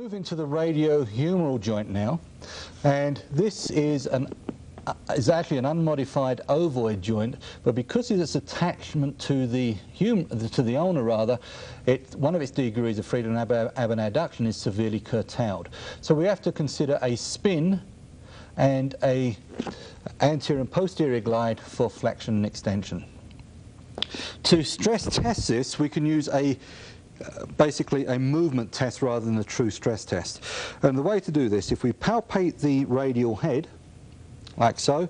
Moving to the radiohumeral joint now, and this is actually an unmodified ovoid joint, but because of its attachment to the ulna rather, one of its degrees of freedom of abduction is severely curtailed. So we have to consider a spin and a anterior and posterior glide for flexion and extension. To stress test this, we can use basically a movement test rather than a true stress test. And the way to do this, if we palpate the radial head, like so,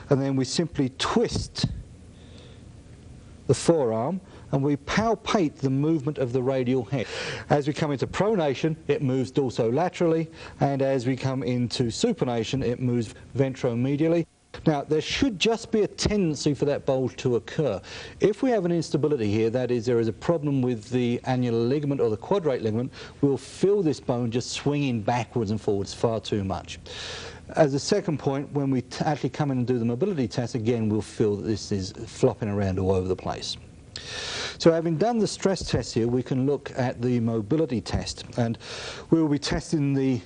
and then we simply twist the forearm, and we palpate the movement of the radial head. As we come into pronation, it moves dorsolaterally, and as we come into supination, it moves ventromedially. Now, there should just be a tendency for that bulge to occur. If we have an instability here, that is, there is a problem with the annular ligament or the quadrate ligament, we'll feel this bone just swinging backwards and forwards far too much. As a second point, when we actually come in and do the mobility test, again, we'll feel that this is flopping around all over the place. So having done the stress test here, we can look at the mobility test, and we will be testing the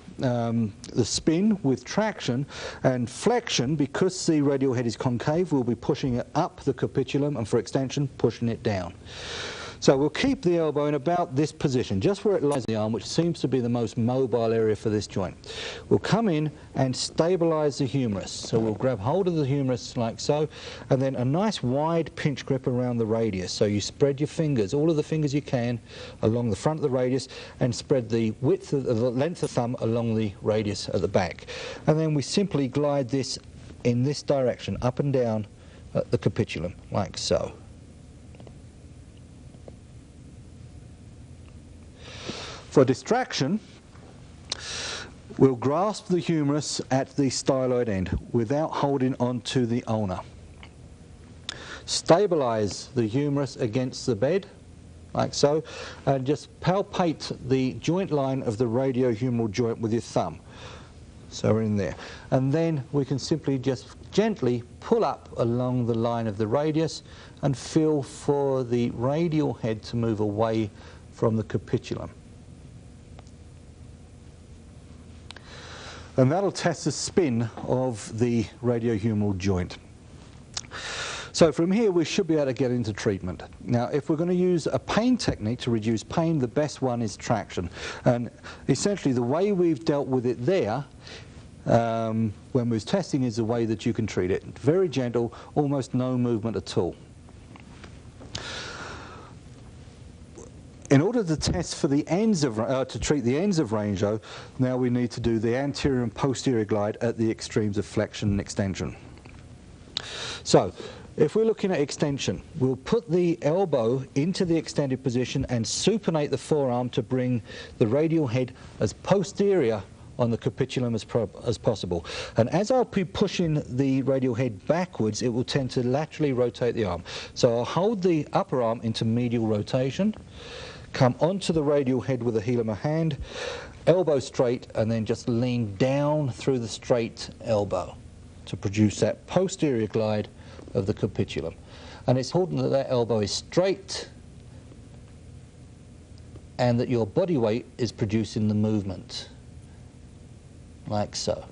spin with traction, and flexion, because the radial head is concave, we'll be pushing it up the capitulum, and for extension, pushing it down. So we'll keep the elbow in about this position, just where it lies in the arm, which seems to be the most mobile area for this joint. We'll come in and stabilise the humerus. So we'll grab hold of the humerus like so, and then a nice wide pinch grip around the radius. So you spread your fingers, all of the fingers you can, along the front of the radius, and spread the width of the length of the thumb along the radius at the back. And then we simply glide this in this direction, up and down at the capitulum, like so. For distraction, we'll grasp the humerus at the styloid end without holding onto the ulna. Stabilise the humerus against the bed, like so, and just palpate the joint line of the radiohumeral joint with your thumb. So we're in there. And then we can simply just gently pull up along the line of the radius and feel for the radial head to move away from the capitulum. And that'll test the spin of the radiohumeral joint. So from here we should be able to get into treatment. Now, if we're going to use a pain technique to reduce pain, the best one is traction. And essentially the way we've dealt with it there when we was testing is the way that you can treat it. Very gentle, almost no movement at all. In order to test for the ends of, to treat the ends of range, though, now we need to do the anterior and posterior glide at the extremes of flexion and extension. So, if we're looking at extension, we'll put the elbow into the extended position and supinate the forearm to bring the radial head as posterior on the capitulum as possible. And as I'll be pushing the radial head backwards, it will tend to laterally rotate the arm. So I'll hold the upper arm into medial rotation, come onto the radial head with the heel of my hand, elbow straight, and then just lean down through the straight elbow to produce that posterior glide of the capitulum. And it's important that that elbow is straight and that your body weight is producing the movement, like so.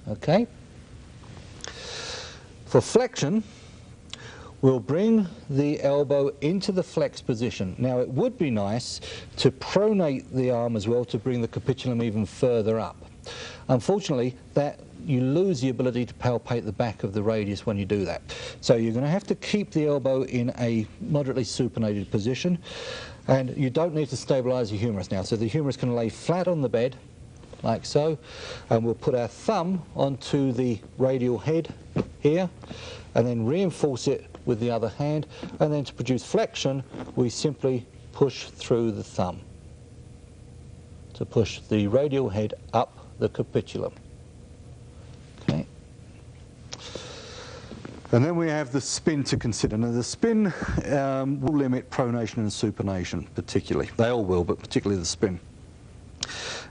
Okay? For flexion, we'll bring the elbow into the flex position. Now, it would be nice to pronate the arm as well to bring the capitulum even further up. Unfortunately, you lose the ability to palpate the back of the radius when you do that. So you're going to have to keep the elbow in a moderately supinated position, and you don't need to stabilise the humerus now. So the humerus can lay flat on the bed, like so, and we'll put our thumb onto the radial head here, and then reinforce it with the other hand, and then to produce flexion, we simply push through the thumb to push the radial head up the capitulum. Okay. And then we have the spin to consider. Now the spin will limit pronation and supination particularly. They all will, but particularly the spin.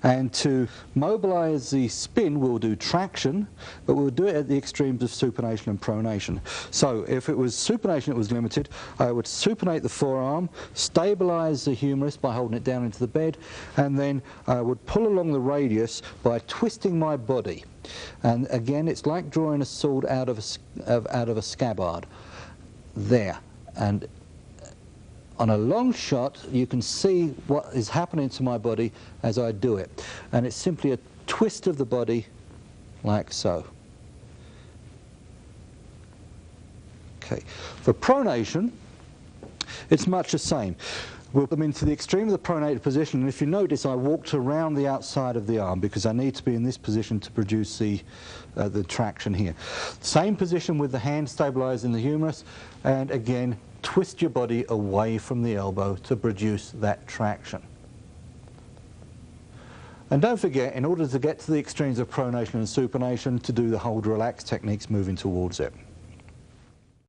And to mobilize the spin, we'll do traction, but we'll do it at the extremes of supination and pronation. So if it was supination that was limited, I would supinate the forearm, stabilize the humerus by holding it down into the bed, and then I would pull along the radius by twisting my body. And again, it's like drawing a sword out of a scabbard. There. And on a long shot, you can see what is happening to my body as I do it. And it's simply a twist of the body, like so. Okay. For pronation, it's much the same. We'll put them into the extreme of the pronated position, and if you notice, I walked around the outside of the arm because I need to be in this position to produce the traction here. Same position with the hand stabilizing the humerus, and again, twist your body away from the elbow to produce that traction. And don't forget, in order to get to the extremes of pronation and supination, to do the hold relax techniques moving towards it.